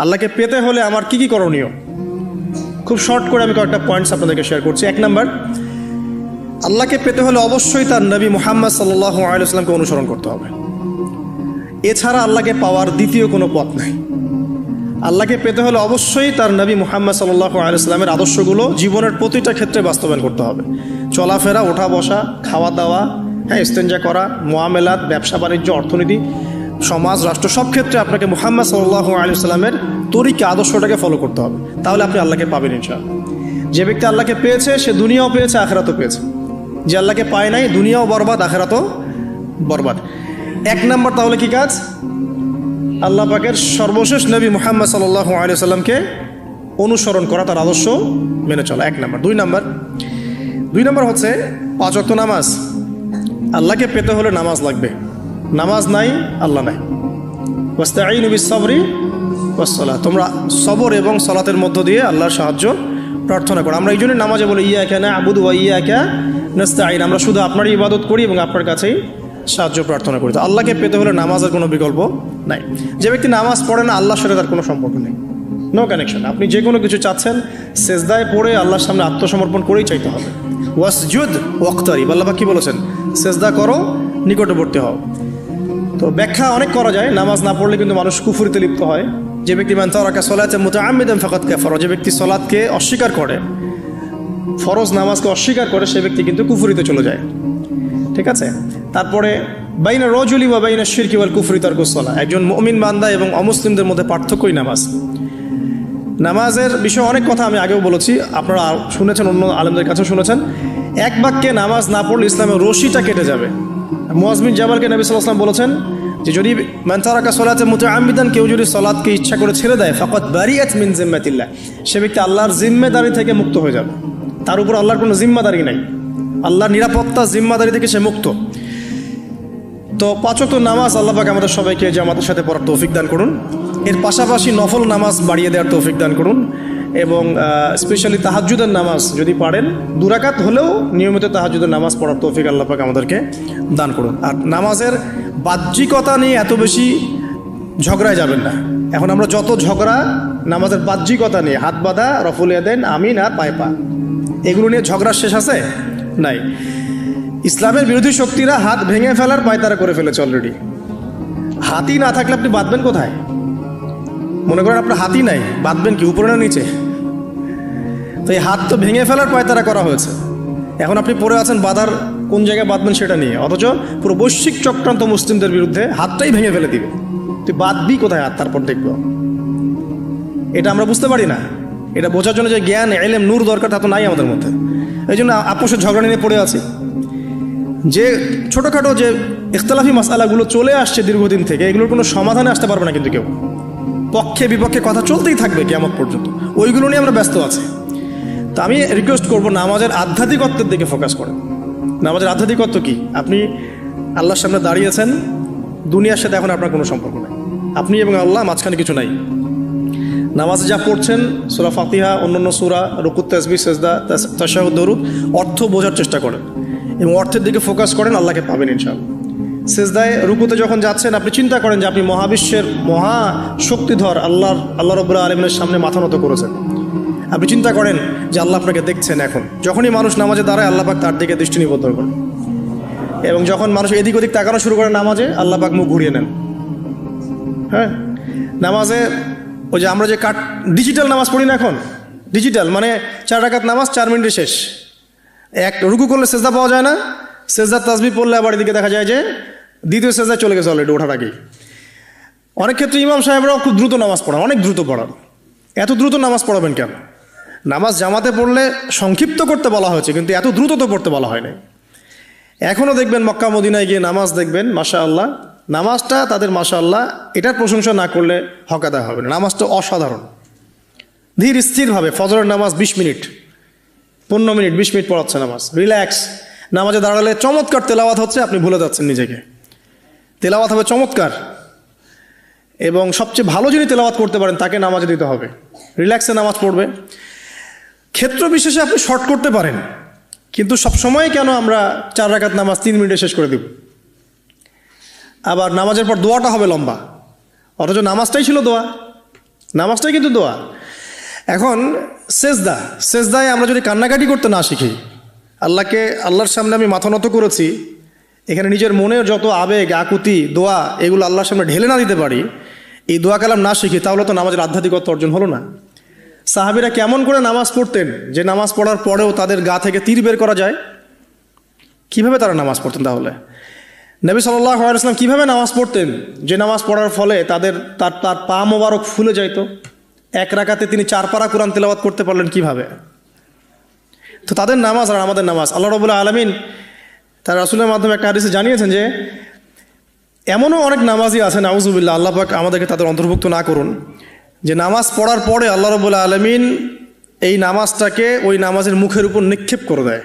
আল্লাহকে পেতে হলে আমার কি কি করণীয়, খুব শর্ট করে আমি কয়েকটা পয়েন্টস আপনাদেরকে শেয়ার করছি। 1 নাম্বার, আল্লাহকে পেতে হলে অবশ্যই তার নবী মুহাম্মদ সাল্লাল্লাহু আলাইহি ওয়াসাল্লামকে অনুসরণ করতে হবে। এছাড়া আল্লাহকে পাওয়ার দ্বিতীয় কোনো পথ নাই। আল্লাহকে পেতে হলে অবশ্যই তার নবী মুহাম্মদ সাল্লাল্লাহু আলাইহি ওয়াসাল্লামের আদর্শগুলো জীবনের প্রতিটা ক্ষেত্রে বাস্তবায়ন করতে হবে। চলাফেরা, ওঠা বসা, খাওয়া দাওয়া, ইস্তেঞ্জা করা, মুআমালাত, ব্যবসা বাণিজ্য, অর্থনীতি, সমাজ, রাষ্ট্র, সব ক্ষেত্রে আপনাকে মুহাম্মদ সাল্লাল্লাহু আলাইহি ওয়াসাল্লামের তরিকা, আদর্শটাকে ফলো করতে হবে। তাহলে আপনি আল্লাহকে পাবেন ইনশাআল্লাহ। যে ব্যক্তি আল্লাহকে পেয়েছে সে দুনিয়াও পেয়েছে, আখিরাতও পেয়েছে। যে আল্লাহকে পায় নাই, দুনিয়াও বরবাদ, আখিরাতও বরবাদ। 1 নাম্বার তাহলে কি কাজ? আল্লাহ পাকের সর্বশেষ নবী মুহাম্মদ সাল্লাল্লাহু আলাইহি ওয়াসাল্লামকে অনুসরণ করা, তার আদর্শ মেনে চলা, 1 নাম্বার। 2 নাম্বার হচ্ছে 5 ওয়াক্ত নামাজ। আল্লাহকে পেতে হলে নামাজ লাগবে। নামাজ নাই, আল্লাহ নাই। ওয়াস্তাঈনু বিস-সাবরি ওয়াস-সালাহ, তোমরা সবর এবং সালাতের মধ্য দিয়ে আল্লাহর সাহায্য প্রার্থনা করো। আমরা এই জন্যই নামাজে বলি ইয়াকা না'বুদু ওয়া ইয়াকা নাস্তাঈন, আমরা শুধু আপনারই ইবাদত করি এবং আপনার কাছেই সাহায্য প্রার্থনা করি। তো আল্লাহকে পেতে হলে নামাজের কোনো বিকল্প নাই। যে ব্যক্তি নামাজ পড়ে না, আল্লাহর সাথে তার কোনো সম্পর্ক নেই, নো কানেকশন। আপনি যে কোনো কিছু চাচ্ছেন, সেজদায় পড়ে আল্লাহর সামনে আত্মসমর্পণ করেই চাইতে হবে। ওয়াসজুদ ওয়াক্তারিব, আল্লাহ কি বলেছেন? সেজদা করো, নিকটবর্তী হও। তো ব্যাখ্যা অনেক করা যায়। নামাজ না পড়লে কিন্তু মানুষ কুফরিতে লিপ্ত হয়। যে ব্যক্তি মান তারাকা সালাতান মুতাআম্মিদান ফাকাদ কাফারা, যে ব্যক্তি সালাতকে অস্বীকার করে, ফরজ নামাজকে অস্বীকার করে, সে ব্যক্তি কিন্তু কুফরিতে চলে যায়। ঠিক আছে। তারপরে বাইনা রাজুলি ওয়া বাইনা শিরকি ওয়াল কুফরি তারকুস সালাহ, একজন মুমিন বান্দা এবং অমুসলিমদের মধ্যে পার্থক্যই নামাজ। নামাজের বিষয়ে অনেক কথা আমি আগেও বলেছি, আপনারা শুনেছেন, অন্য আলেমদের কাছেও শুনেছেন। এক বাক্যে নামাজ না পড়লে ইসলামের রশিটা কেটে যাবে। মুআয বিন জাবালকে নবী সাল্লাল্লাহু আলাইহি ওয়াসাল্লাম বলেছেন যে যদি মান তারাকা সালাতান মুতাআম্মিদান, কেউ যদি সালাতকে ইচ্ছা করে ছেড়ে দেয়, ফাকাদ বারিয়াত মিন জিম্মাতিল্লাহ, সে ব্যক্তি আল্লাহর জিম্মেদারি থেকে মুক্ত হয়ে যাবে। তার উপর আল্লাহর কোনো জিম্মাদারি নাই, আল্লাহর নিরাপত্তা, জিম্মাদারি থেকে সে মুক্ত। তো 5 ওয়াক্ত নামাজ আল্লাহ পাক আমাদের সবাইকে জামাতের সাথে পড়ার তৌফিক দান করুন। এর পাশাপাশি নফল নামাজ বাড়িয়ে দেওয়ার তৌফিক দান করুন, এবং স্পেশালি তাহাজ্জুদের নামাজ যদি পারেন 2 রাকাত হলেও নিয়মিত তাহাজ্জুদের নামাজ পড়ার তৌফিক আল্লাহ পাক আমাদেরকে দান করুন। আর নামাজের বাহ্যিকতা নিয়ে এত বেশি ঝগড়ায় যাবেন না। এখন আমরা যত ঝগড়া নামাজের বাহ্যিকতা নিয়ে, হাত বাঁধা, রফুল ইয়াদাইন, আমিন আর পায়ে পা, এগুলো নিয়ে ঝগড়ার শেষ আছে? নাই। ইসলামের বিরোধী শক্তিরা হাত ভেঙে ফেলার পায়তারা করে ফেলেছে অলরেডি। হাতই না থাকলে আপনি বাঁধবেন কোথায়? মনে করেন আপনার হাতই নাই, বাঁধবেন কি উপরে না নিচে? তো এই হাত তো ভেঙে ফেলার পায়তারা করা হয়েছে। এখন আপনি পড়ে আছেন বাঁধার কোন জায়গায় বাঁধবেন সেটা নিয়ে, অথচ পুরো বৈশ্বিক চক্রান্ত মুসলিমদের বিরুদ্ধে হাতটাই ভেঙে ফেলে দিবে। তুই বাঁধবি কোথায় হাত? তারপর দেখবো। এটা আমরা বুঝতে পারি না। এটা বোঝার জন্য যে জ্ঞান, ইলম, নূর দরকার, তা তো নাই আমাদের মধ্যে। এই জন্য আপোষের ঝগড়া নিয়ে পড়ে আছি। যে ছোটোখাটো যে ইখতিলাফি মাসআলাগুলো চলে আসছে দীর্ঘদিন থেকে, এগুলোর কোনো সমাধানে আসতে পারবে না কিন্তু কেউ। পক্ষে বিপক্ষে কথা চলতেই থাকবে কিয়ামত পর্যন্ত, ওইগুলো নিয়ে আমরা ব্যস্ত আছি। তো আমি রিকোয়েস্ট করবো, নামাজের আধ্যাত্মিকত্বের দিকে ফোকাস করেন। নামাজের আধ্যাত্মিকত্ব কি? আপনি আল্লাহর সামনে দাঁড়িয়েছেন, দুনিয়ার সাথে এখন আপনার কোনো সম্পর্ক নেই, আপনি এবং আল্লাহ, মাঝখানে কিছু নাই। নামাজে যা পড়ছেন, সূরা ফাতিহা, অন্যান্য সূরা, রুকু, তাসবিহ, সিজদা, তাশাহুদ, দরুদ, অর্থ বোঝার চেষ্টা করেন এবং অর্থের দিকে ফোকাস করেন, আল্লাহকে পাবেন ইনশাআল্লাহ। সিজদায়, রুকুতে যখন যাচ্ছেন, আপনি চিন্তা করেন যে আপনি মহাবিশ্বের মহা শক্তিধর আল্লাহ রাব্বুল আলামিনের সামনে মাথা নত করেছেন। আপনি চিন্তা করেন যে আল্লাহ আপনাকে দেখছেন। এখন যখনই মানুষ নামাজে দাঁড়ায়, আল্লাহ পাক তার দিকে দৃষ্টি নিবদ্ধ করেন, এবং যখন মানুষ এদিক ওদিক তাকানো শুরু করে নামাজে, আল্লাহ পাক মুখ ঘুরিয়ে নেন। হ্যাঁ, নামাজে ওই যে আমরা যে ডিজিটাল নামাজ পড়ি না, এখন ডিজিটাল মানে 4 রাকাত নামাজ 4 মিনিটে শেষ। এক রুকু করলে সেজদা পাওয়া যায় না, সেজদার তাসবিহ পড়লে আবার এদিকে দেখা যায় যে দ্বিতীয় সেজদায় চলে গেছে অলরেডি ওঠার আগেই। অনেক ক্ষেত্রে ইমাম সাহেবরাও খুব দ্রুত নামাজ পড়ান, অনেক দ্রুত পড়ান। এত দ্রুত নামাজ পড়াবেন কেন? নামাজ জামাতে পড়লে সংক্ষিপ্ত করতে বলা হয়েছে, কিন্তু এত দ্রুত তো পড়তে বলা হয় নাই। এখনও দেখবেন মক্কা মদিনায় গিয়ে নামাজ দেখবেন, মাশাআল্লাহ, নামাজটা তাদের মাশাআল্লাহ, এটার প্রশংসা না করলে হক আদায় হবে না। নামাজটা অসাধারণ, ধীর স্থিরভাবে। ফজরের নামাজ 20 মিনিট, 15 মিনিট, 20 মিনিট পড়াচ্ছে নামাজ, রিল্যাক্স। নামাজে দাঁড়ালে চমৎকার তেলাওয়াত হচ্ছে, আপনি ভুলে যাচ্ছেন নিজেকে। তেলাওয়াত হবে চমৎকার, এবং সবচেয়ে ভালো যিনি তেলাওয়াত করতে পারেন তাকে নামাজে দিতে হবে। রিল্যাক্সে নামাজ পড়বে। ক্ষেত্র বিশেষে আপনি শর্ট করতে পারেন, কিন্তু সবসময় কেন আমরা 4 রাকাত নামাজ 3 মিনিটে শেষ করে দেব? আবার নামাজের পর দোয়াটা হবে লম্বা, অথচ নামাজটাই ছিল দোয়া। নামাজটাই কিন্তু দোয়া। এখন সেজদায় আমরা যদি কান্নাকাটি করতে না শিখি, আল্লাহর সামনে আমি মাথা নত করেছি, এখানে নিজের মনের যত আবেগ আকুতি দোয়া এগুলো আল্লাহর সামনে ঢেলে না দিতে পারি, এই দোয়া কালাম না শিখি, তাহলে তো নামাজের আধ্যাত্মিকতা অর্জন হলো না। সাহাবীরা কেমন করে নামাজ পড়তেন যে নামাজ পড়ার পরেও তাদের গা থেকে তীর বের করা যায়? কিভাবে তারা নামাজ পড়তেন? তাহলে নবী সাল্লাল্লাহু আলাইহি ওয়াসাল্লাম কিভাবে নামাজ পড়তেন যে নামাজ পড়ার ফলে তার পা মোবারক ফুলে যাইত? এক রাকাতে তিনি 4 পারা কোরআন তেলাওয়াত করতে পারলেন কিভাবে? তো তাদের নামাজ আর আমাদের নামাজ, আল্লাহ রাব্বুল আলামিন তার রাসূলের মাধ্যমে একটা হাদিসে জানিয়েছেন যে এমনও অনেক নামাজি আছেন, আউযুবিল্লাহ, আল্লাহ পাক আমাদেরকে তাদের অন্তর্ভুক্ত না করুন, যে নামাজ পড়ার পরে আল্লাহ রাব্বুল আলামিন এই নামাজটাকে ওই নামাজের মুখের উপর নিক্ষেপ করে দেয়,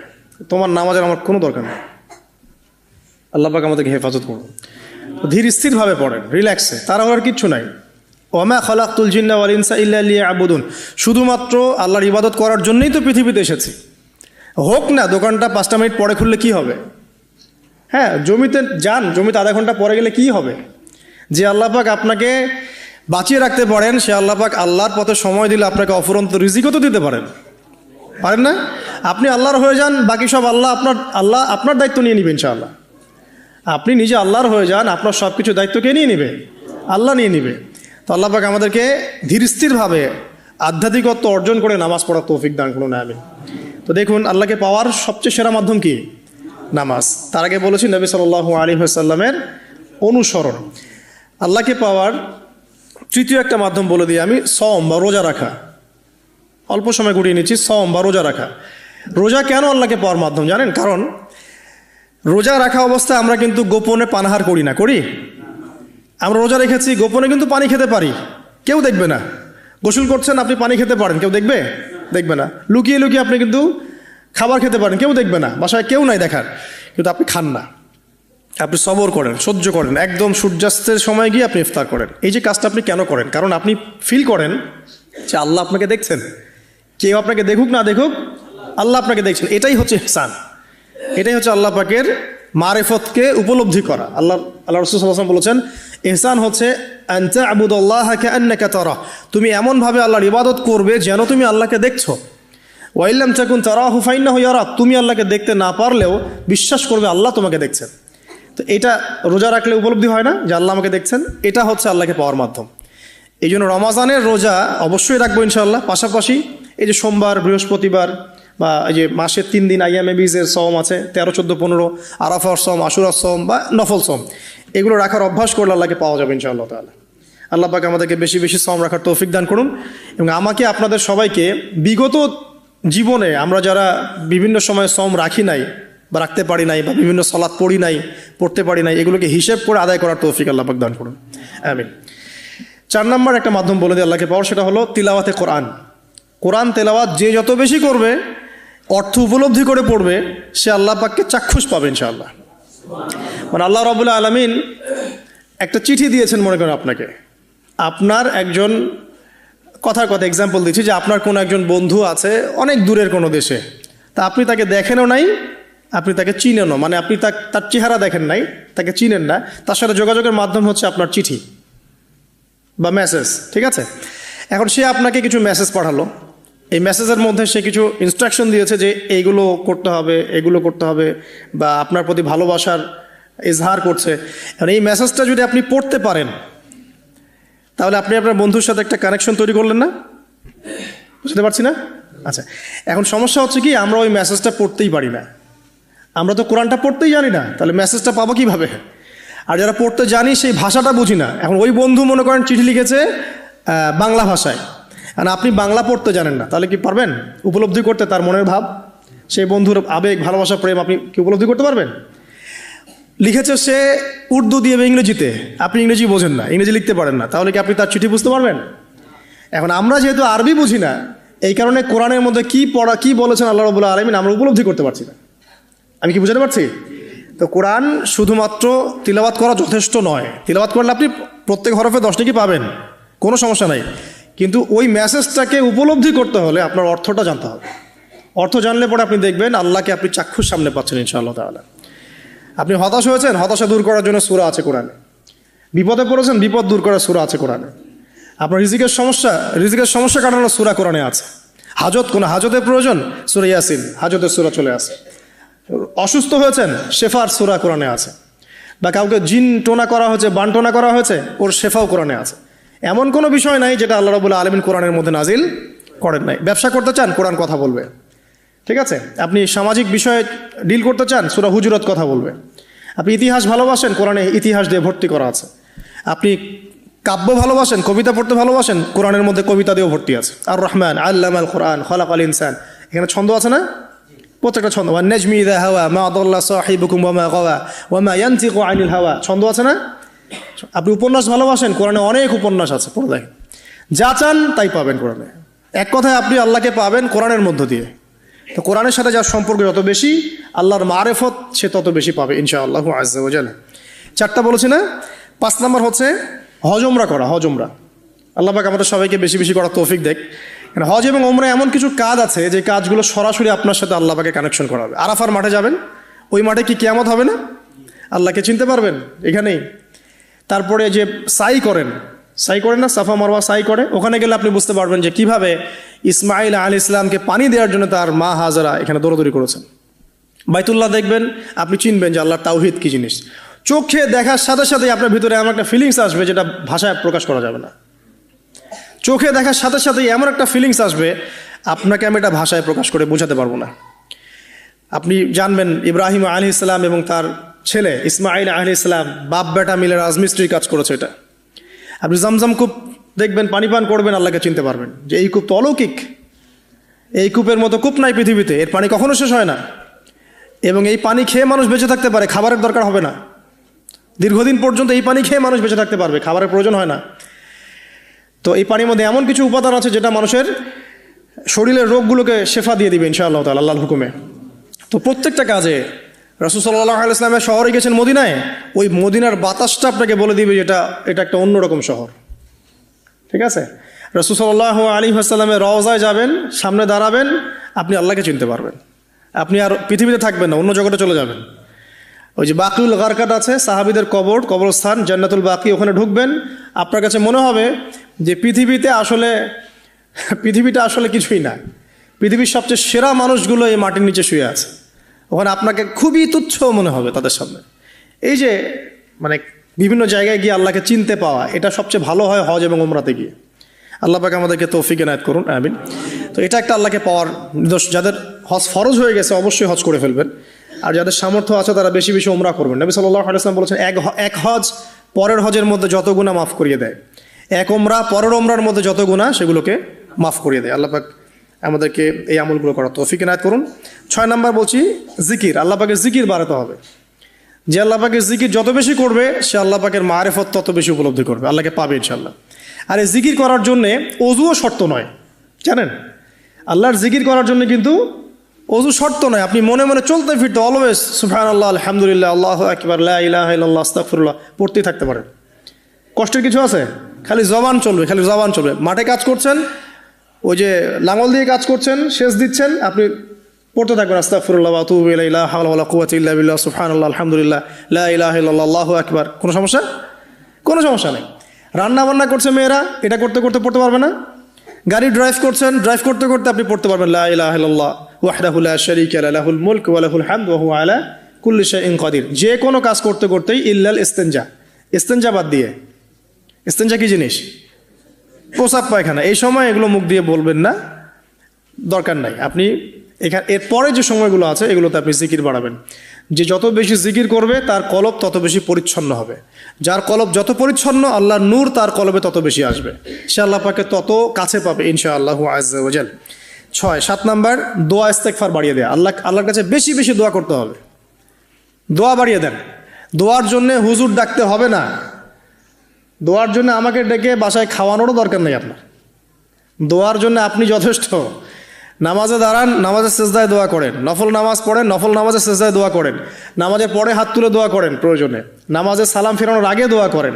তোমার নামাজের আমার কোনো দরকার নেই। আল্লাহ পাক আমাদেরকে হেফাজত করুন। ধীর স্থিরভাবে পড়েন, রিল্যাক্সে, তারা আর কিচ্ছু নাই। ওয়ামা খালাকতুল জিন্না ওয়াল ইনসা ইল্লা লিয়াবুদুন, শুধুমাত্র আল্লাহর ইবাদত করার জন্যই তো পৃথিবীতে এসেছি। হোক না দোকানটা 5টা মিনিট পরে খুললে কি হবে? হ্যাঁ, জমিতে যান, জমিতে আধা ঘন্টা পরে গেলে কি হবে? যে আল্লাহ পাক আপনাকে বাঁচিয়ে রাখতে পারেন, সে আল্লাহ পাক আল্লাহর পথে সময় দিলে আপনাকে অফুরন্ত রিজিকও তো দিতে পারেন না? আপনি আল্লাহর হয়ে যান, বাকি সব আল্লাহ আপনার দায়িত্ব নিয়ে নেবেন ইনশাআল্লাহ। আপনি নিজে আল্লাহর হয়ে যান, আপনার সব কিছু দায়িত্ব কে নিয়ে নেবে? আল্লাহ নিয়ে নেবে। তো আল্লাহ পাক আমাদেরকে ধীর স্থিরভাবে আধ্যাত্মিকত্ব অর্জন করে নামাজ পড়ার তৌফিক দান করুন, আমিন। তো দেখুন, আল্লাহকে পাওয়ার সবচেয়ে সেরা মাধ্যম কি? নামাজ। তার আগে বলেছি নবী সাল্লাল্লাহু আলাইহি ওয়াসাল্লামের অনুসরণ। আল্লাহকে পাওয়ার তৃতীয় একটা মাধ্যম বলে দিই আমি, সওম বা রোজা রাখা। অল্প সময় গুটিয়ে নিচ্ছি, সওম বা রোজা রাখা। রোজা কেন আল্লাহকে পাওয়ার মাধ্যম জানেন? কারণ রোজা রাখা অবস্থায় আমরা কিন্তু গোপনে পানাহার করি না, করি? আমরা রোজা রেখেছি, গোপনে কিন্তু পানি খেতে পারি, কেউ দেখবে না। গোসল করছেন, আপনি পানি খেতে পারেন, কেউ দেখবে না। লুকিয়ে লুকিয়ে আপনি কিন্তু খাবার খেতে পারেন, কেউ দেখবে না, বাসায় কেউ নাই দেখার, কিন্তু আপনি খান না। আপনি সবর করেন, সহ্য করেন, একদম সূর্যাস্তের সময় গিয়ে আপনি ইফতার করেন। এই যে কাজটা আপনি কেন করেন? কারণ আপনি ফিল করেন যে আল্লাহ আপনাকে দেখছেন। কেউ আপনাকে দেখুক না দেখুক, আল্লাহ আপনাকে দেখছেন। এটাই হচ্ছে ইহসান, এটাই হচ্ছে আল্লাহ পাকের মারিফতকে উপলব্ধি করা। আল্লাহ রাসূল সাল্লাল্লাহু আলাইহি ওয়াসাল্লাম বলেছেন, ইহসান হচ্ছে আন তা'বুদাল্লাহা কাআন্নাকা তারাহ, তুমি এমনভাবে আল্লাহর ইবাদত করবে যেন তুমি আল্লাহকে দেখছো। ওয়া ইল্লাম তাকুন তারাহু ফাইন্নাহু ইয়ারাক, তুমি আল্লাহকে দেখতে না পারলেও বিশ্বাস করবে আল্লাহ তোমাকে দেখছেন। তো এটা রোজা রাখলে উপলব্ধি হয় না যে আল্লাহ আমাকে দেখছেন? এটা হচ্ছে আল্লাহকে পাওয়ার মাধ্যম। এই জন্য রমাজানের রোজা অবশ্যই রাখবো ইনশাআল্লাহ। পাশাপাশি এই যে সোমবার, বৃহস্পতিবার বা এই যে মাসের 3 দিন আইয়ামে বীজের সওম আছে, 13, 14, 15, আরাফার সওম, আশুরার সওম বা নফল সওম, এগুলো রাখার অভ্যাস করলে আল্লাহকে পাওয়া যাবে ইনশাআল্লাহ তাআলা। আল্লাহ পাক আমাদেরকে বেশি বেশি সওম রাখার তৌফিক দান করুন। এবং আমাকে আপনাদের সবাইকে বিগত জীবনে আমরা যারা বিভিন্ন সময় সওম রাখি নাই বা রাখতে পারি নাই বা বিভিন্ন সালাত পড়ি নাই, পড়তে পারি নাই, এগুলোকে হিসেব করে আদায় করার তৌফিক আল্লাহ পাক দান করুন, আমিন। 4 নম্বর একটা মাধ্যম বলে দিই আল্লাহকে পাওয়ার, সেটা হলো তিলাওয়াতে কোরআন। কোরআন তেলাওয়াত যে যত বেশি করবে, অর্থ উপলব্ধি করে পড়বে, সে আল্লাহ পাককে চাক্ষুষ পাবে ইনশাআল্লাহ। মানে আল্লাহ রাব্বুল আলামিন একটা চিঠি দিয়েছেন, মনে করেন আপনাকে, আপনার একজন কথার কথা এক্সাম্পল দিচ্ছি, যে আপনার কোনো একজন বন্ধু আছে অনেক দূরের কোনো দেশে, তা আপনি তাকে দেখেনও নাই, আপনি তাকে চিনেনও, মানে আপনি তার চেহারা দেখেন নাই, তাকে চিনেন না, তার সাথে যোগাযোগের মাধ্যম হচ্ছে আপনার চিঠি বা মেসেজ, ঠিক আছে? এখন সে আপনাকে কিছু মেসেজ পাঠালো, এই মেসেজের মধ্যে সে কিছু ইনস্ট্রাকশন দিয়েছে যে এইগুলো করতে হবে, এগুলো করতে হবে, বা আপনার প্রতি ভালোবাসার ইজহার করছে। এখন এই মেসেজটা যদি আপনি পড়তে পারেন, তাহলে আপনি আপনার বন্ধুর সাথে একটা কানেকশন তৈরি করলেন না? বুঝতে পারছি না? আচ্ছা, এখন সমস্যা হচ্ছে কি, আমরা ওই মেসেজটা পড়তেই পারি না। আমরা তো কোরআনটা পড়তেই জানি না, তাহলে মেসেজটা পাবো কীভাবে? আর যারা পড়তে জানি সেই ভাষাটা বুঝি না। এখন ওই বন্ধু মনে করেন চিঠি লিখেছে বাংলা ভাষায়, আর আপনি বাংলা পড়তে জানেন না, তাহলে কি পারবেন উপলব্ধি করতে তার মনের ভাব, সেই বন্ধুর আবেগ, ভালোবাসা, প্রেম আপনি কি উপলব্ধি করতে পারবেন? লিখেছে সে উর্দু দিয়ে বা ইংরেজিতে, আপনি ইংরেজি বোঝেন না, ইংরেজি লিখতে পারেন না, তাহলে কি আপনি তার চিঠি বুঝতে পারবেন? এখন আমরা যেহেতু আরবি বুঝি না, এই কারণে কোরআনের মধ্যে কি বলেছেন আল্লাহ রাব্বুল আলামিন আমরা উপলব্ধি করতে পারছি না। আমি কি বুঝাতে পারছি? তো কোরআন শুধুমাত্র তিলাওয়াত করা যথেষ্ট নয়। তিলাওয়াত করলে আপনি প্রত্যেক হরফে 10 নেকি পাবেন, কোনো সমস্যা নাই, কিন্তু ওই মেসেজটাকে উপলব্ধি করতে হলে আপনার অর্থটা জানতে হবে। অর্থ জানলে পরে আপনি দেখবেন আল্লাহকে আপনি চাক্ষুষ সামনে পাচ্ছেন ইনশাআল্লাহ তাআলা। আপনি হতাশ হয়েছেন, হতাশা দূর করার জন্য সূরা আছে কোরআনে। বিপদে পড়েছেন, বিপদ দূর করার সূরা আছে কোরআনে। আপনার রিজিকের সমস্যা কাটানোর সূরা কোরআনে আছে। কোনো হাজতের প্রয়োজন, সূরা ইয়াসিন হাজতের সূরা চলে আসে। অসুস্থ হয়েছেন, শেফার সূরা কোরআনে আছে। বা কাউকে জিন টোনা করা হয়েছে, বান টোনা করা হয়েছে, ওর শেফাও কোরআনে আছে। এমন কোনো বিষয় নাই যেটা আল্লাহ রাব্বুল আলামিন কোরআনের মধ্যে নাজিল করেন নাই। ব্যবসা করতে চান, কোরআন কথা বলবে। ঠিক আছে, আপনি সামাজিক বিষয়ে ডিল করতে চান, সূরা হুজুরাত কথা বলবে। আপনি ইতিহাস ভালোবাসেন, কোরআনে ইতিহাস দিয়ে ভর্তি করা আছে। আপনি কাব্য ভালোবাসেন, কবিতা পড়তে ভালোবাসেন, কোরআনের মধ্যে কবিতা দিয়েও ভর্তি আছে। আর রহমান আল্লামাল কোরআন খালাকাল ইনসান, এখানে ছন্দ আছে না? প্রত্যেকটা ছন্দ। ওয়ান নাজমি ইযা হাওয়া মা দাল্লা সাহিবুকুম ওয়া মা গাওয়া ওয়া মা ইয়ানতিকু আনিল হাওয়া, ছন্দ আছে না? আপনি উপন্যাস ভালোবাসেন, কোরআনে অনেক উপন্যাস আছে, পড়ে দেখেন। যা চান তাই পাবেন কোরআনে। এক কথায় আপনি আল্লাহকে পাবেন কোরআনের মধ্য দিয়ে। তো কোরআনের সাথে যার সম্পর্ক যত বেশি, আল্লাহর মারেফত সে তত বেশি পাবে ইনশাআল্লাহু আজ্জা ওয়া জাল। 4টা বলেছি না? 5 নম্বর হচ্ছে হজ ওমরা করা। হজ ওমরা আল্লাহ পাক আমাদের সবাইকে বেশি বেশি করার তৌফিক দেখ। হজ এবং ওমরা এমন কিছু কাজ আছে যে কাজগুলো সরাসরি আপনার সাথে আল্লাহ পাকে কানেকশন করা হবে। আরাফার মাঠে যাবেন, ওই মাঠে কি কিয়ামত হবে না? আল্লাহকে চিনতে পারবেন এখানেই। তারপরে যে সাই করেন না, সাফা মারওয়া সাই করে, ওখানে গেলে আপনি বুঝতে পারবেন যে কিভাবে ইসমাইল আলাইহিস সালামকে পানি দেওয়ার জন্য তার মা হাজারা এখানে দৌড়দৌড়ি করেছেন। বাইতুল্লাহ দেখবেন, আপনি চিনবেন যে আল্লাহর তাওহীদ কি জিনিস। চোখে দেখার সাথে সাথেই আপনার ভিতরে এমন একটা ফিলিংস আসবে যেটা ভাষায় প্রকাশ করা যাবে না। চোখে দেখার সাথে সাথেই এমন একটা ফিলিংস আসবে, আপনাকে আমি এটা ভাষায় প্রকাশ করে বোঝাতে পারবো না। আপনি জানবেন ইব্রাহিম আলাইহিস সালাম এবং তার ছেলে ইসমাইল আলাইহিস সালাম বাপ বেটা মিলে রাজমিস্ত্রির কাজ করেছে। এটা আপনি জামজাম কূপ দেখবেন, পানি পান করবেন, আল্লাহকে চিনতে পারবেন যে এই কূপ তো অলৌকিক। এই কূপের মতো কূপ নাই পৃথিবীতে, এর পানি কখনো শেষ হয় না। এবং এই পানি খেয়ে মানুষ বেঁচে থাকতে পারে, খাবারের দরকার হবে না। দীর্ঘদিন পর্যন্ত এই পানি খেয়ে মানুষ বেঁচে থাকতে পারবে, খাবারের প্রয়োজন হয় না। তো এই পানির মধ্যে এমন কিছু উপাদান আছে যেটা মানুষের শরীরের রোগগুলোকে শেফা দিয়ে দিবে ইনশাআল্লাহ তাআলা আল্লাহর হুকুমে। তো প্রত্যেকটা কাজে রাসূল সাল্লাল্লাহু আলাইহি ওয়াসাল্লামের শহরে গেছেন মদিনায়, ওই মদিনার বাতাসটা আপনাকে বলে দিবে এটা একটা অন্যরকম শহর। ঠিক আছে, রাসূল সাল্লাল্লাহু আলাইহি ওয়াসাল্লামের রওজায় যাবেন, সামনে দাঁড়াবেন, আপনি আল্লাহকে চিনতে পারবেন। আপনি আর পৃথিবীতে থাকবেন না, অন্য জগতে চলে যাবেন। ওই যে বাকিউল গারকাত আছে, সাহাবীদের কবরস্থান জান্নাতুল বাকি, ওখানে ঢুকবেন, আপনার কাছে মনে হবে যে পৃথিবীটা আসলে কিছুই না। পৃথিবীর সবচেয়ে সেরা মানুষগুলো এই মাটির নিচে শুয়ে আছে। ওখানে আপনাকে খুবই তুচ্ছ মনে হবে তাদের সামনে। এই যে মানে বিভিন্ন জায়গায় গিয়ে আল্লাহকে চিনতে পাওয়া, এটা সবচেয়ে ভালো হয় হজ এবং ওমরাতে গিয়ে। আল্লাহ পাক আমাদেরকে তৌফিক এনায়েত করুন, আমিন। তো এটা একটা আল্লাহকে পাওয়ার নিদর্শন। যাদের হজ ফরজ হয়ে গেছে অবশ্যই হজ করে ফেলবেন, আর যাদের সামর্থ্য আছে তারা বেশি বেশি ওমরা করবেন। নবী সাল্লাল্লাহু আলাইহি ওয়াসাল্লাম বলেছেন, এক হজ পরের হজের মধ্যে যত গুনাহ মাফ করিয়ে দেয়, এক ওমরা পরের ওমরার মধ্যে যত গুনাহ সেগুলোকে মাফ করিয়ে দেয়। আল্লাহ পাক আমাদেরকে এই আমলগুলো করার তৌফিক এনায়েত করুন। 6 নম্বর বলছি জিকির। আল্লাহ পাকের জিকির বাড়াতে হবে। যে আল্লাহ পাকের জিকির যত বেশি করবে, সে আল্লাহ পাকের মারেফত তত বেশি উপলব্ধি করবে, আল্লাহকে পাবে ইনশাআল্লাহ। আর এই জিকির করার জন্যে অজুও শর্ত নয়, জানেন? আল্লাহর জিকির করার জন্য কিন্তু অজু শর্ত নয়। আপনি মনে মনে চলতে ফিরতে অলওয়েজ সুবহানাল্লাহ, আলহামদুলিল্লাহ, আল্লাহু আকবার, লা ইলাহা ইল্লাল্লাহ, আস্তাগফিরুল্লাহ পড়তেই থাকতে পারেন। কষ্টের কিছু আছে? খালি জবান চলবে। মাঠে কাজ করছেন, ওই যে লাঙল দিয়ে কাজ করছেন, সেচ দিচ্ছেন, আপনি পড়তে থাকবেন আস্তাগফিরুল্লাহ ওয়া আতুবু ইলাইহি, লা হাওলা ওয়ালা কুওয়াতা ইল্লা বিল্লাহ, সুবহানাল্লাহ, আলহামদুলিল্লাহ, লা ইলাহা ইল্লাল্লাহ, আল্লাহু আকবার। কোনো সমস্যা নেই। রান্না বান্না করছে মেয়েরা, এটা করতে করতে পড়তে পারবে না? গাড়ি ড্রাইভ করতে করতে আপনি পড়তে পারবেন লা ইলাহা ইল্লাল্লাহ ওয়াহদাহু লা শারীকা লাহু, লাহুল মুলক ওয়া লাহুল হামদ ওয়া হুয়া আলা কুল্লি শাইইন কাদির। যে কোনো কাজ করতে করতেই ইল্লাল ইস্তেনজা বাদ দিয়ে। ইস্তেনজা কি জিনিস? প্রসাব পায়খানা। এই সময় এগুলো মুখ দিয়ে বলবেন না, দরকার নাই। আপনি এরপরে যে সময়গুলো আছে এগুলোতে আপনি জিকির বাড়াবেন। যে যত বেশি জিকির করবে তার কলব তত বেশি পরিচ্ছন্ন হবে। যার কলব যত পরিচ্ছন্ন, আল্লাহর নূর তার কলবে তত বেশি আসবে, সে আল্লাহ পাকে তত কাছে পাবে ইনশাআল্লাহু আজ্জা ওয়া জাল। 7 নাম্বার দোয়া ইস্তেগফার বাড়িয়ে দেয়া। আল্লাহর কাছে বেশি বেশি দোয়া করতে হবে। দোয়া বাড়িয়ে দেন। দোয়ার জন্য হুজুর ডাকতে হবে না। দোয়ার জন্য আমাকে ডেকে বাসায় খাওয়ানোরও দরকার নেই আপনার। দোয়ার জন্য আপনি যথেষ্ট। নামাজে দাঁড়ান, নামাজের সেজদায় দোয়া করেন। নফল নামাজ পড়েন, নফল নামাজের সেজদায় দোয়া করেন। নামাজের পরে হাত তুলে দোয়া করেন প্রয়োজনে। নামাজে সালাম ফেরানোর আগে দোয়া করেন।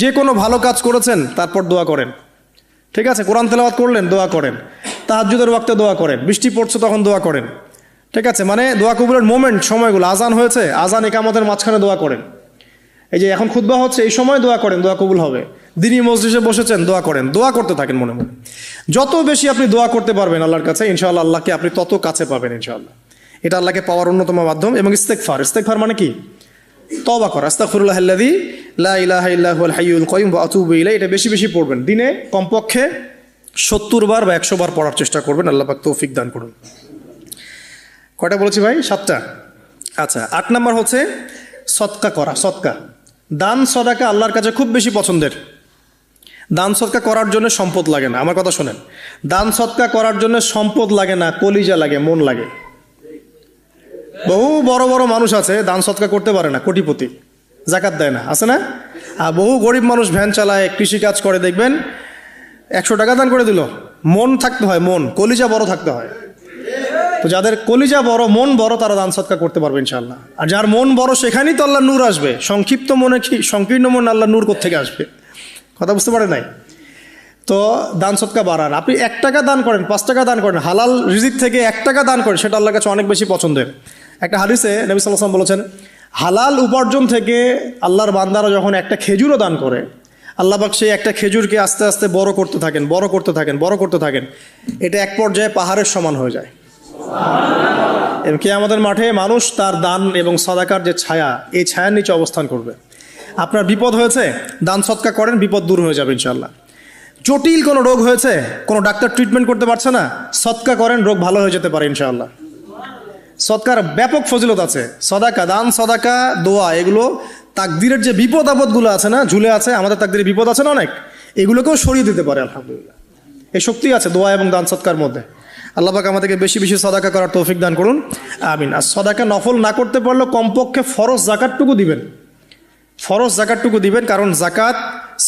যে কোনো ভালো কাজ করেছেন তারপর দোয়া করেন। ঠিক আছে, কোরআন তেলাওয়াত করলেন, দোয়া করেন। তাহাজ্জুদের ওয়াক্তে দোয়া করেন। বৃষ্টি পড়ছে তখন দোয়া করেন। ঠিক আছে, মানে দোয়া কবুলের মোমেন্ট, সময়গুলো, আজান হয়েছে, আজান ইকামতের মাঝখানে দোয়া করেন। এই যে এখন খুতবা হচ্ছে, এই সময় দোয়া করেন, দোয়া কবুল হবে। দিনী মজলিসে বসেছেন, দোয়া করেন, দোয়া করতে থাকেন মনে মনে। যত বেশি আপনি দোয়া করতে পারবেন আল্লাহর কাছে, ইনশাআল্লাহ আল্লাহকে আপনি তত কাছে পাবেন ইনশাআল্লাহ। এটা আল্লাহকে পাওয়ার অন্যতম মাধ্যম। এবং ইস্তেগফার, ইস্তেগফার মানে কি? তওবা করা। আস্তাগফিরুল্লাহাল্লাযী লা ইলাহা ইল্লা হুয়াল হাইয়ুল কাইয়ুম ওয়া আতুবু ইলাইহি। এটা বেশি বেশি পড়বেন, দিনে কমপক্ষে 70 বার বা 100 বার পড়ার চেষ্টা করবেন। আল্লাহ পাক তৌফিক দান করুন। কয়টা বলেছি ভাই? 7টা। আচ্ছা, 8 নাম্বার হচ্ছে সদকা করা। সদকা, দান সদাকা আল্লাহর কাছে খুব বেশি পছন্দের। দান সদকা করার জন্য সম্পদ লাগে না, আমার কথা শোনেন। দান সদকা করার জন্য সম্পদ লাগে না, কলিজা লাগে, মন লাগে। বহু বড় বড় মানুষ আছে দান সদকা করতে পারে না, কোটিপতি, জাকাত দেয় না, আছে না? আর বহু গরিব মানুষ ভ্যান চালায়, কৃষিকাজ করে, দেখবেন 100 টাকা দান করে দিল। মন থাকতে হয়, মন, কলিজা বড় থাকতে হয়। তো যাদের কলিজা বড়, মন বড়, তারা দান সদকা করতে পারবে ইনশাআল্লাহ। আর যার মন বড়, সেখানেই তো আল্লাহ নূর আসবে। সংক্ষিপ্ত মনে কি, সংকীর্ণ মন আল্লাহ নূর কোত্থেকে আসবে? কথা বুঝতে পারে নাই? তো দান সদকা বাড়ান। আপনি 1 টাকা দান করেন, 5 টাকা দান করেন, হালাল রিজিক থেকে 1 টাকা দান করেন, সেটা আল্লাহর কাছে অনেক বেশি পছন্দের। একটা হাদিসে নবী সাল্লাল্লাহু আলাইহি ওয়াসাল্লাম বলেছেন, হালাল উপার্জন থেকে আল্লাহর বান্দারা যখন একটা খেজুরও দান করে, আল্লাহ পাক সেই একটা খেজুরকে আস্তে আস্তে বড় করতে থাকেন, বড় করতে থাকেন, বড় করতে থাকেন। এটা এক পর্যায়ে পাহাড়ের সমান হয়ে যায়। এবং কিয়ামতের মাঠে মানুষ তার দান এবং সাদাকার যে ছায়া, এই ছায়ার নিচে অবস্থান করবে। আপনার বিপদ হয়েছে, দান সদকা করেন, বিপদ দূর হয়ে যাবে ইনশাআল্লাহ। জটিল কোনো রোগ হয়েছে, কোনো ডাক্তার ট্রিটমেন্ট করতে পারছে না, সদকা করেন, রোগ ভালো হয়ে যেতে পারে ইনশাআল্লাহ। সদকার ব্যাপক ফজিলত আছে। সদাকা, দান সদাকা, দোয়া, এগুলো তাকদিরের যে বিপদ আপদগুলো আছে না, ঝুলে আছে, আমাদের তাকদিরে বিপদ আছে না অনেক, এগুলোকেও সরিয়ে দিতে পারে আলহামদুলিল্লাহ। এই শক্তি আছে দোয়া এবং দান সদকার মধ্যে। আল্লাহ পাক আমাদেরকে বেশি বেশি সদাকা করার তৌফিক দান করুন, আমিন। আর সদাকা নফল না করতে পারলেও কমপক্ষে ফরজ জাকাতটুকু দিবেন, ফরজ জাকাতটুকু দিবেন। কারণ জাকাত,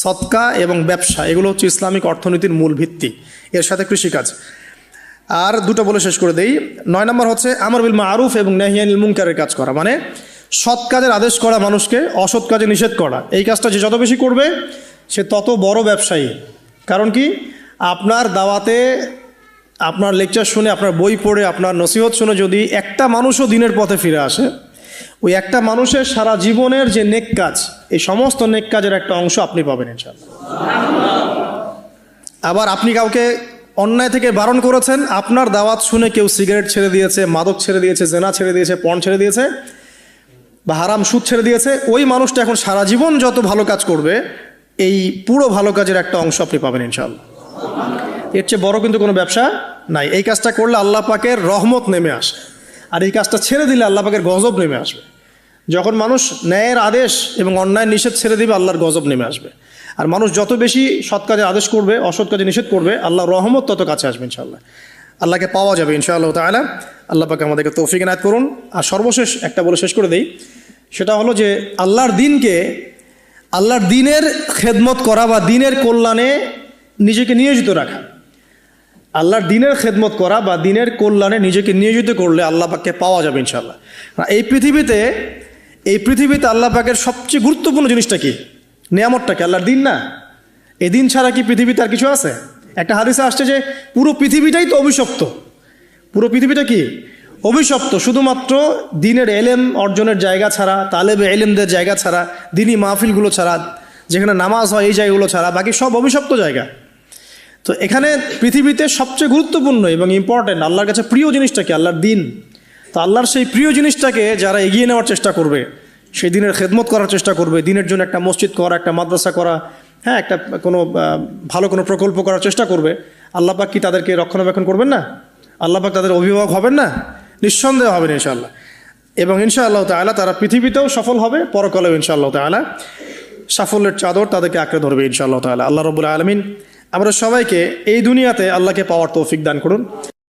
সদকা এবং ব্যবসা, এগুলো হচ্ছে ইসলামিক অর্থনীতির মূল ভিত্তি, এর সাথে কৃষিকাজ। আর 2টা বলে শেষ করে দেই। 9 নম্বর হচ্ছে আমর বিল মারুফ এবং নাহি আনিল মুনকারের কাজ করা, মানে সৎ কাজের আদেশ করা, মানুষকে অসৎ কাজে নিষেধ করা। এই কাজটা যে যত বেশি করবে, সে তত বড় ব্যবসায়ী। কারণ কি, আপনার দাওয়াতে, আপনার লেকচার শুনে, আপনার বই পড়ে, আপনার নসিহত শুনে যদি একটা মানুষও দিনের পথে ফিরে আসে, ওই একটা মানুষের সারা জীবনের যে নেক কাজ, এই সমস্ত নেক কাজের একটা অংশ আপনি পাবেন ইনশাআল্লাহ। আবার আপনি কাউকে অন্যায় থেকে বারণ করেছেন, আপনার দাওয়াত শুনে কেউ সিগারেট ছেড়ে দিয়েছে, মাদক ছেড়ে দিয়েছে, জেনা ছেড়ে দিয়েছে, পর্ন ছেড়ে দিয়েছে, বা হারাম সুদ ছেড়ে দিয়েছে, ওই মানুষটা এখন সারা জীবন যত ভালো কাজ করবে, এই পুরো ভালো কাজের একটা অংশ আপনি পাবেন ইনশাআল্লাহ। এর চেয়ে বড় কিন্তু কোনো ব্যবসা নাই। এই কাজটা করলে আল্লাহ পাকের রহমত নেমে আসে, আর এই কাজটা ছেড়ে দিলে আল্লাহ পাকের গজব নেমে আসবে। যখন মানুষ ন্যায়ের আদেশ এবং অন্যায় নিষেধ ছেড়ে দিবে, আল্লাহর গজব নেমে আসবে। আর মানুষ যত বেশি সৎ কাজে আদেশ করবে, অসৎ কাজে নিষেধ করবে, আল্লাহর রহমত তত কাছে আসবে ইনশাআল্লাহ। আল্লাহকে পাওয়া যাবে ইনশাআল্লাহ তাআলা। আল্লাহ পাক আমাদেরকে তৌফিক এনায়েত করুন। আর সর্বশেষ একটা বলে শেষ করে দেই, সেটা হলো যে আল্লাহর দিনকে, আল্লাহর দিনের খেদমত করা বা দিনের কল্যাণে নিজেকে নিয়োজিত রাখা। আল্লাহর দিনের খেদমত করা বা দিনের কল্যাণে নিজেকে নিয়োজিত করলে আল্লাহ পাককে পাওয়া যাবে ইনশাআল্লাহ। এই পৃথিবীতে আল্লাহ পাকের সবচেয়ে গুরুত্বপূর্ণ জিনিসটা কি? নিয়ামতটা কি? আল্লাহর দিন না? এই দিন ছাড়া কি পৃথিবীতে আর কিছু আছে? একটা হাদিসে আসছে যে পুরো পৃথিবীটাই তো অভিশপ্ত। পুরো পৃথিবীটা কি? অভিশপ্ত। শুধুমাত্র দিনের এলেম অর্জনের জায়গা ছাড়া, তালেবে এলেমদের জায়গা ছাড়া, দিনী মাহফিলগুলো ছাড়া, যেখানে নামাজ হয়, এই জায়গাগুলো ছাড়া বাকি সব অভিশপ্ত জায়গা। তো এখানে পৃথিবীতে সবচেয়ে গুরুত্বপূর্ণ এবং ইম্পর্টেন্ট, আল্লাহর কাছে প্রিয় জিনিসটা কি? আল্লাহর দিন। তো আল্লাহর সেই প্রিয় জিনিসটাকে যারা এগিয়ে নেওয়ার চেষ্টা করবে, সেই দিনের খেদমত করার চেষ্টা করবে, দিনের জন্য একটা মসজিদ করা, একটা মাদ্রাসা করা, হ্যাঁ, একটা কোনো ভালো কোনো প্রকল্প করার চেষ্টা করবে, আল্লাহ পাক কি তাদেরকে রক্ষণাবেক্ষণ করবেন না? আল্লাহ পাক তাদের অভিভাবক হবেন না? নিঃসন্দেহে হবেন ইনশাআল্লাহ। এবং ইনশাআল্লাহ তাআলা তারা পৃথিবীতেও সফল হবে, পরকালেও ইনশাআল্লাহ তাআলা সাফল্যের চাদর তাদেরকে আঁকড়ে ধরবে ইনশাআল্লাহ তাআলা। আল্লাহ রাব্বুল আলামিন আমরা সবাইকে এই দুনিয়াতে আল্লাহকে পাওয়ার তৌফিক দান করুন।